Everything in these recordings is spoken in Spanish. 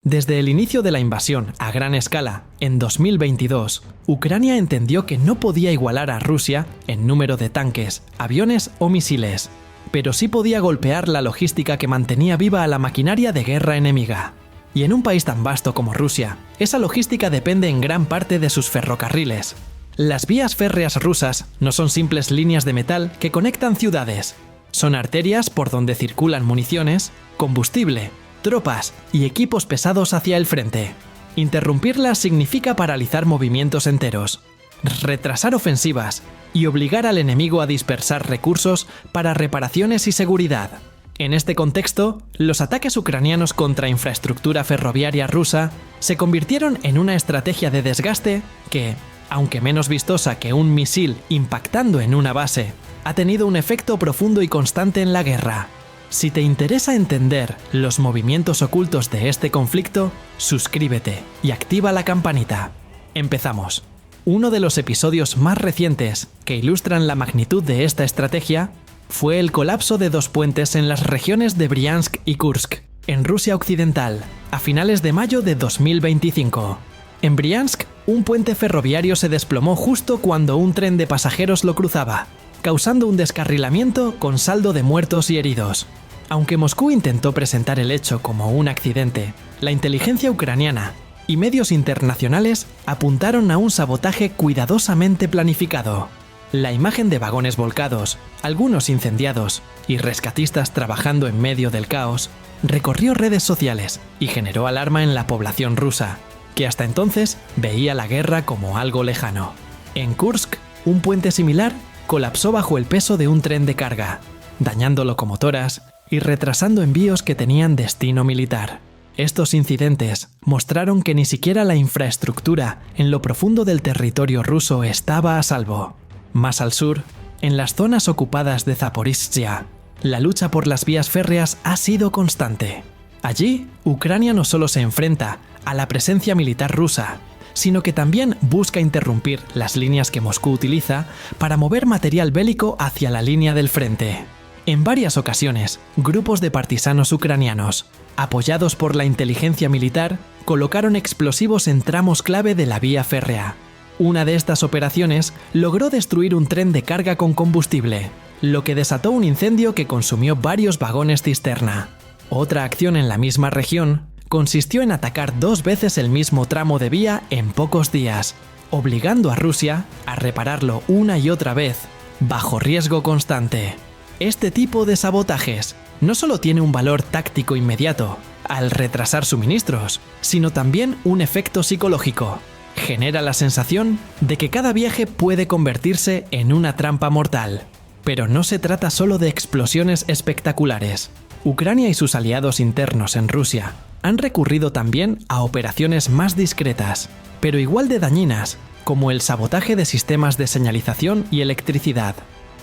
Desde el inicio de la invasión a gran escala, en 2022, Ucrania entendió que no podía igualar a Rusia en número de tanques, aviones o misiles, pero sí podía golpear la logística que mantenía viva a la maquinaria de guerra enemiga. Y en un país tan vasto como Rusia, esa logística depende en gran parte de sus ferrocarriles. Las vías férreas rusas no son simples líneas de metal que conectan ciudades. Son arterias por donde circulan municiones, combustible, tropas y equipos pesados hacia el frente. Interrumpirlas significa paralizar movimientos enteros, retrasar ofensivas y obligar al enemigo a dispersar recursos para reparaciones y seguridad. En este contexto, los ataques ucranianos contra infraestructura ferroviaria rusa se convirtieron en una estrategia de desgaste que, aunque menos vistosa que un misil impactando en una base, ha tenido un efecto profundo y constante en la guerra. Si te interesa entender los movimientos ocultos de este conflicto, suscríbete y activa la campanita. Empezamos. Uno de los episodios más recientes que ilustran la magnitud de esta estrategia fue el colapso de dos puentes en las regiones de Briansk y Kursk, en Rusia occidental, a finales de mayo de 2025. En Briansk, un puente ferroviario se desplomó justo cuando un tren de pasajeros lo cruzaba, causando un descarrilamiento con saldo de muertos y heridos. Aunque Moscú intentó presentar el hecho como un accidente, la inteligencia ucraniana y medios internacionales apuntaron a un sabotaje cuidadosamente planificado. La imagen de vagones volcados, algunos incendiados y rescatistas trabajando en medio del caos recorrió redes sociales y generó alarma en la población rusa, que hasta entonces veía la guerra como algo lejano. En Kursk, un puente similar colapsó bajo el peso de un tren de carga, dañando locomotoras y retrasando envíos que tenían destino militar. Estos incidentes mostraron que ni siquiera la infraestructura en lo profundo del territorio ruso estaba a salvo. Más al sur, en las zonas ocupadas de Zaporizhzhia, la lucha por las vías férreas ha sido constante. Allí, Ucrania no solo se enfrenta a la presencia militar rusa, sino que también busca interrumpir las líneas que Moscú utiliza para mover material bélico hacia la línea del frente. En varias ocasiones, grupos de partisanos ucranianos, apoyados por la inteligencia militar, colocaron explosivos en tramos clave de la vía férrea. Una de estas operaciones logró destruir un tren de carga con combustible, lo que desató un incendio que consumió varios vagones cisterna. Otra acción en la misma región consistió en atacar 2 veces el mismo tramo de vía en pocos días, obligando a Rusia a repararlo una y otra vez, bajo riesgo constante. Este tipo de sabotajes no solo tiene un valor táctico inmediato, al retrasar suministros, sino también un efecto psicológico. Genera la sensación de que cada viaje puede convertirse en una trampa mortal. Pero no se trata solo de explosiones espectaculares. Ucrania y sus aliados internos en Rusia han recurrido también a operaciones más discretas, pero igual de dañinas, como el sabotaje de sistemas de señalización y electricidad.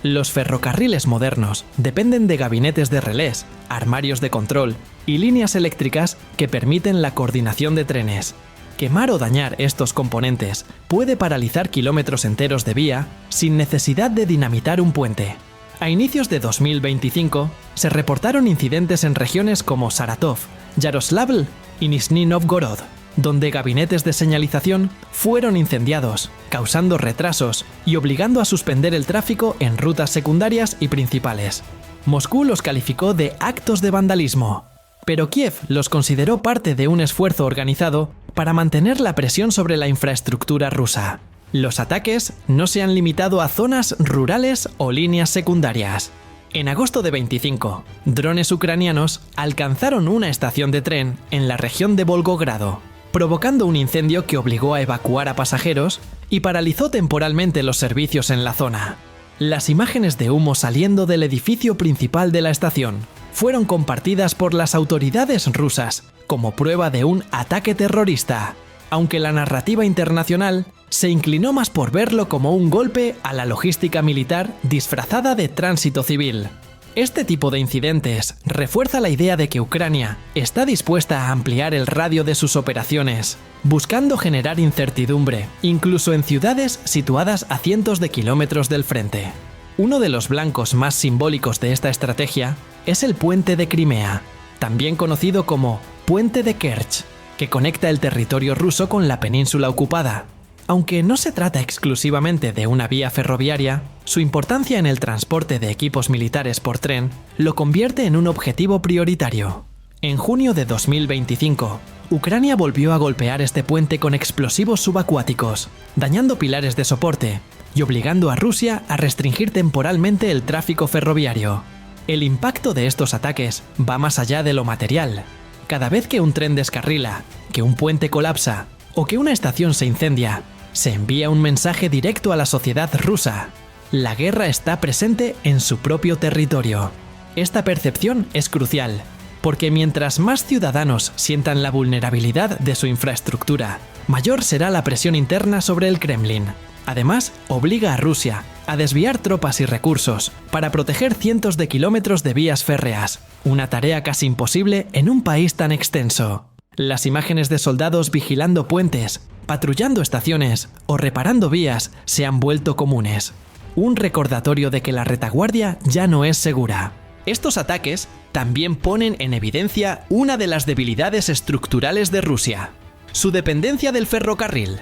Los ferrocarriles modernos dependen de gabinetes de relés, armarios de control y líneas eléctricas que permiten la coordinación de trenes. Quemar o dañar estos componentes puede paralizar kilómetros enteros de vía sin necesidad de dinamitar un puente. A inicios de 2025 se reportaron incidentes en regiones como Saratov, Yaroslavl y Nizhny Novgorod, donde gabinetes de señalización fueron incendiados, causando retrasos y obligando a suspender el tráfico en rutas secundarias y principales. Moscú los calificó de actos de vandalismo, pero Kiev los consideró parte de un esfuerzo organizado para mantener la presión sobre la infraestructura rusa. Los ataques no se han limitado a zonas rurales o líneas secundarias. En agosto de 25, drones ucranianos alcanzaron una estación de tren en la región de Volgogrado, provocando un incendio que obligó a evacuar a pasajeros y paralizó temporalmente los servicios en la zona. Las imágenes de humo saliendo del edificio principal de la estación fueron compartidas por las autoridades rusas como prueba de un ataque terrorista, aunque la narrativa internacional se inclinó más por verlo como un golpe a la logística militar disfrazada de tránsito civil. Este tipo de incidentes refuerza la idea de que Ucrania está dispuesta a ampliar el radio de sus operaciones, buscando generar incertidumbre, incluso en ciudades situadas a cientos de kilómetros del frente. Uno de los blancos más simbólicos de esta estrategia es el puente de Crimea, también conocido como Puente de Kerch, que conecta el territorio ruso con la península ocupada. Aunque no se trata exclusivamente de una vía ferroviaria, su importancia en el transporte de equipos militares por tren lo convierte en un objetivo prioritario. En junio de 2025, Ucrania volvió a golpear este puente con explosivos subacuáticos, dañando pilares de soporte y obligando a Rusia a restringir temporalmente el tráfico ferroviario. El impacto de estos ataques va más allá de lo material. Cada vez que un tren descarrila, que un puente colapsa o que una estación se incendia, se envía un mensaje directo a la sociedad rusa. La guerra está presente en su propio territorio. Esta percepción es crucial, porque mientras más ciudadanos sientan la vulnerabilidad de su infraestructura, mayor será la presión interna sobre el Kremlin. Además, obliga a Rusia a desviar tropas y recursos para proteger cientos de kilómetros de vías férreas, una tarea casi imposible en un país tan extenso. Las imágenes de soldados vigilando puentes, patrullando estaciones o reparando vías se han vuelto comunes. Un recordatorio de que la retaguardia ya no es segura. Estos ataques también ponen en evidencia una de las debilidades estructurales de Rusia: su dependencia del ferrocarril.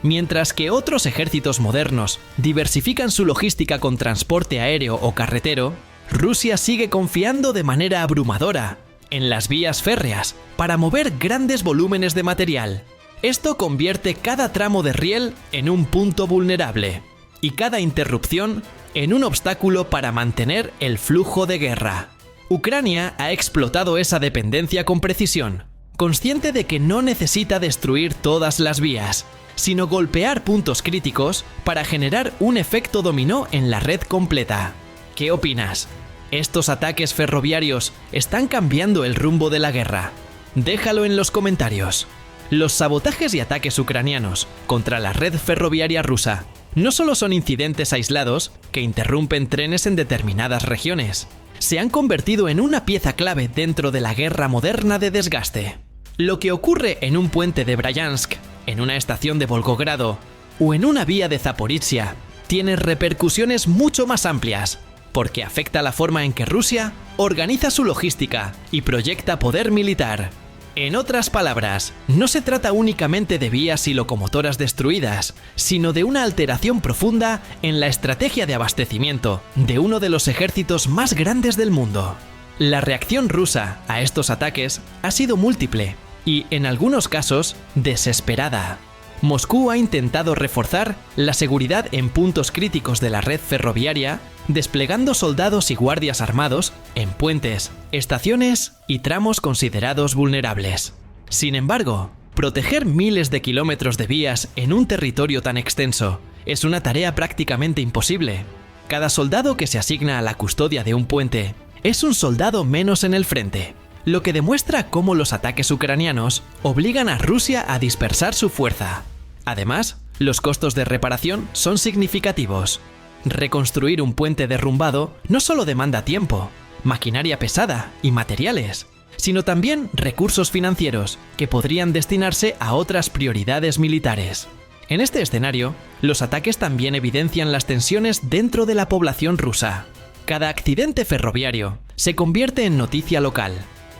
Mientras que otros ejércitos modernos diversifican su logística con transporte aéreo o carretero, Rusia sigue confiando de manera abrumadora en las vías férreas para mover grandes volúmenes de material. Esto convierte cada tramo de riel en un punto vulnerable y cada interrupción en un obstáculo para mantener el flujo de guerra. Ucrania ha explotado esa dependencia con precisión, consciente de que no necesita destruir todas las vías, sino golpear puntos críticos para generar un efecto dominó en la red completa. ¿Qué opinas? ¿Estos ataques ferroviarios están cambiando el rumbo de la guerra? Déjalo en los comentarios. Los sabotajes y ataques ucranianos contra la red ferroviaria rusa no solo son incidentes aislados que interrumpen trenes en determinadas regiones, se han convertido en una pieza clave dentro de la guerra moderna de desgaste. Lo que ocurre en un puente de Bryansk, en una estación de Volgogrado o en una vía de Zaporizhia tiene repercusiones mucho más amplias, porque afecta la forma en que Rusia organiza su logística y proyecta poder militar. En otras palabras, no se trata únicamente de vías y locomotoras destruidas, sino de una alteración profunda en la estrategia de abastecimiento de uno de los ejércitos más grandes del mundo. La reacción rusa a estos ataques ha sido múltiple y, en algunos casos, desesperada. Moscú ha intentado reforzar la seguridad en puntos críticos de la red ferroviaria, desplegando soldados y guardias armados en puentes, estaciones y tramos considerados vulnerables. Sin embargo, proteger miles de kilómetros de vías en un territorio tan extenso es una tarea prácticamente imposible. Cada soldado que se asigna a la custodia de un puente es un soldado menos en el frente, lo que demuestra cómo los ataques ucranianos obligan a Rusia a dispersar su fuerza. Además, los costos de reparación son significativos. Reconstruir un puente derrumbado no solo demanda tiempo, maquinaria pesada y materiales, sino también recursos financieros que podrían destinarse a otras prioridades militares. En este escenario, los ataques también evidencian las tensiones dentro de la población rusa. Cada accidente ferroviario se convierte en noticia local,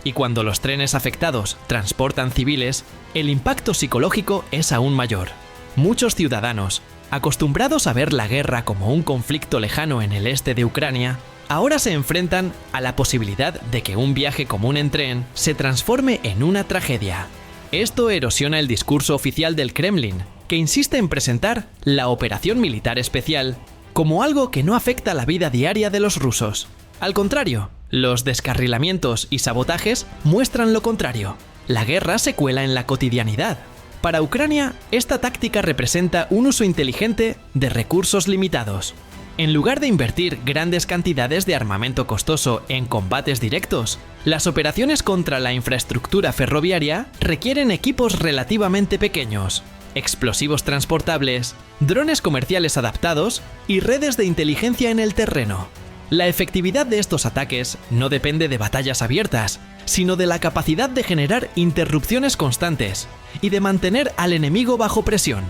y cuando los trenes afectados transportan civiles, el impacto psicológico es aún mayor. Muchos ciudadanos, acostumbrados a ver la guerra como un conflicto lejano en el este de Ucrania, ahora se enfrentan a la posibilidad de que un viaje común en tren se transforme en una tragedia. Esto erosiona el discurso oficial del Kremlin, que insiste en presentar la operación militar especial como algo que no afecta la vida diaria de los rusos. Al contrario, los descarrilamientos y sabotajes muestran lo contrario. La guerra se cuela en la cotidianidad. Para Ucrania, esta táctica representa un uso inteligente de recursos limitados. En lugar de invertir grandes cantidades de armamento costoso en combates directos, las operaciones contra la infraestructura ferroviaria requieren equipos relativamente pequeños, explosivos transportables, drones comerciales adaptados y redes de inteligencia en el terreno. La efectividad de estos ataques no depende de batallas abiertas, sino de la capacidad de generar interrupciones constantes y de mantener al enemigo bajo presión.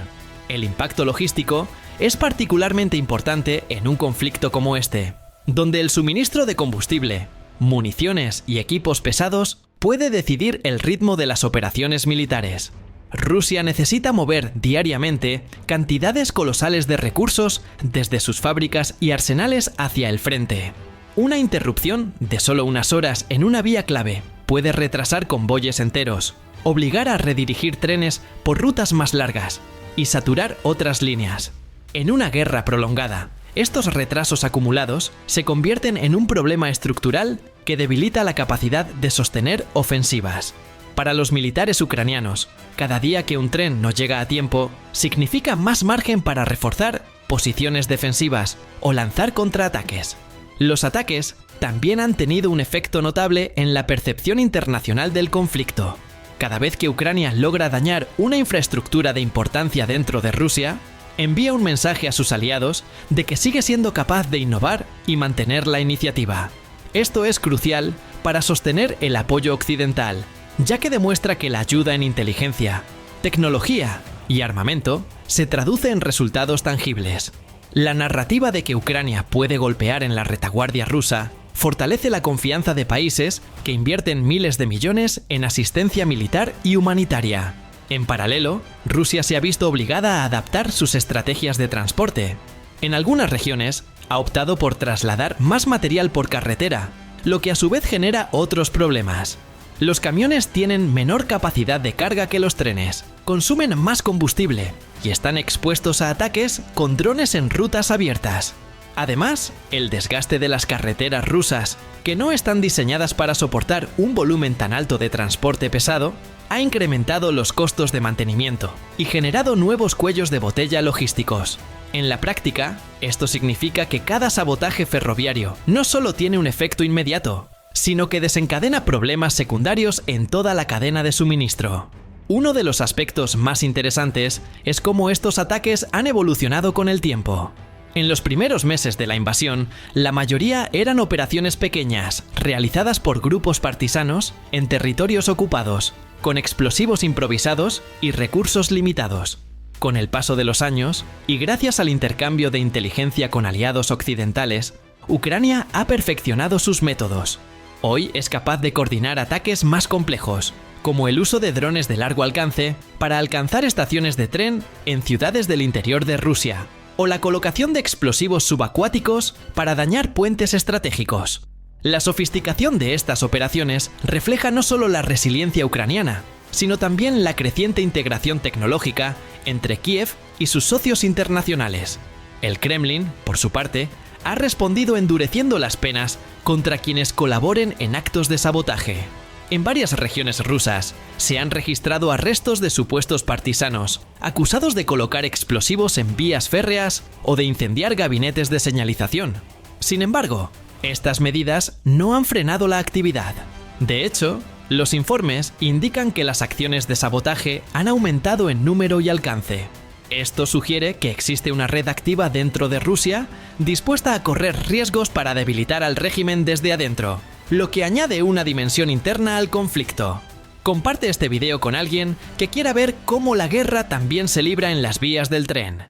El impacto logístico es particularmente importante en un conflicto como este, donde el suministro de combustible, municiones y equipos pesados puede decidir el ritmo de las operaciones militares. Rusia necesita mover diariamente cantidades colosales de recursos desde sus fábricas y arsenales hacia el frente. Una interrupción de solo unas horas en una vía clave puede retrasar convoyes enteros, obligar a redirigir trenes por rutas más largas y saturar otras líneas. En una guerra prolongada, estos retrasos acumulados se convierten en un problema estructural que debilita la capacidad de sostener ofensivas. Para los militares ucranianos, cada día que un tren no llega a tiempo significa más margen para reforzar posiciones defensivas o lanzar contraataques. Los ataques también han tenido un efecto notable en la percepción internacional del conflicto. Cada vez que Ucrania logra dañar una infraestructura de importancia dentro de Rusia, envía un mensaje a sus aliados de que sigue siendo capaz de innovar y mantener la iniciativa. Esto es crucial para sostener el apoyo occidental, ya que demuestra que la ayuda en inteligencia, tecnología y armamento se traduce en resultados tangibles. La narrativa de que Ucrania puede golpear en la retaguardia rusa fortalece la confianza de países que invierten miles de millones en asistencia militar y humanitaria. En paralelo, Rusia se ha visto obligada a adaptar sus estrategias de transporte. En algunas regiones, ha optado por trasladar más material por carretera, lo que a su vez genera otros problemas. Los camiones tienen menor capacidad de carga que los trenes, consumen más combustible y están expuestos a ataques con drones en rutas abiertas. Además, el desgaste de las carreteras rusas, que no están diseñadas para soportar un volumen tan alto de transporte pesado, ha incrementado los costos de mantenimiento y generado nuevos cuellos de botella logísticos. En la práctica, esto significa que cada sabotaje ferroviario no solo tiene un efecto inmediato, sino que desencadena problemas secundarios en toda la cadena de suministro. Uno de los aspectos más interesantes es cómo estos ataques han evolucionado con el tiempo. En los primeros meses de la invasión, la mayoría eran operaciones pequeñas, realizadas por grupos partisanos en territorios ocupados, con explosivos improvisados y recursos limitados. Con el paso de los años, y gracias al intercambio de inteligencia con aliados occidentales, Ucrania ha perfeccionado sus métodos. Hoy es capaz de coordinar ataques más complejos, como el uso de drones de largo alcance para alcanzar estaciones de tren en ciudades del interior de Rusia, o la colocación de explosivos subacuáticos para dañar puentes estratégicos. La sofisticación de estas operaciones refleja no solo la resiliencia ucraniana, sino también la creciente integración tecnológica entre Kiev y sus socios internacionales. El Kremlin, por su parte, ha respondido endureciendo las penas contra quienes colaboren en actos de sabotaje. En varias regiones rusas se han registrado arrestos de supuestos partisanos, acusados de colocar explosivos en vías férreas o de incendiar gabinetes de señalización. Sin embargo, estas medidas no han frenado la actividad. De hecho, los informes indican que las acciones de sabotaje han aumentado en número y alcance. Esto sugiere que existe una red activa dentro de Rusia dispuesta a correr riesgos para debilitar al régimen desde adentro, lo que añade una dimensión interna al conflicto. Comparte este video con alguien que quiera ver cómo la guerra también se libra en las vías del tren.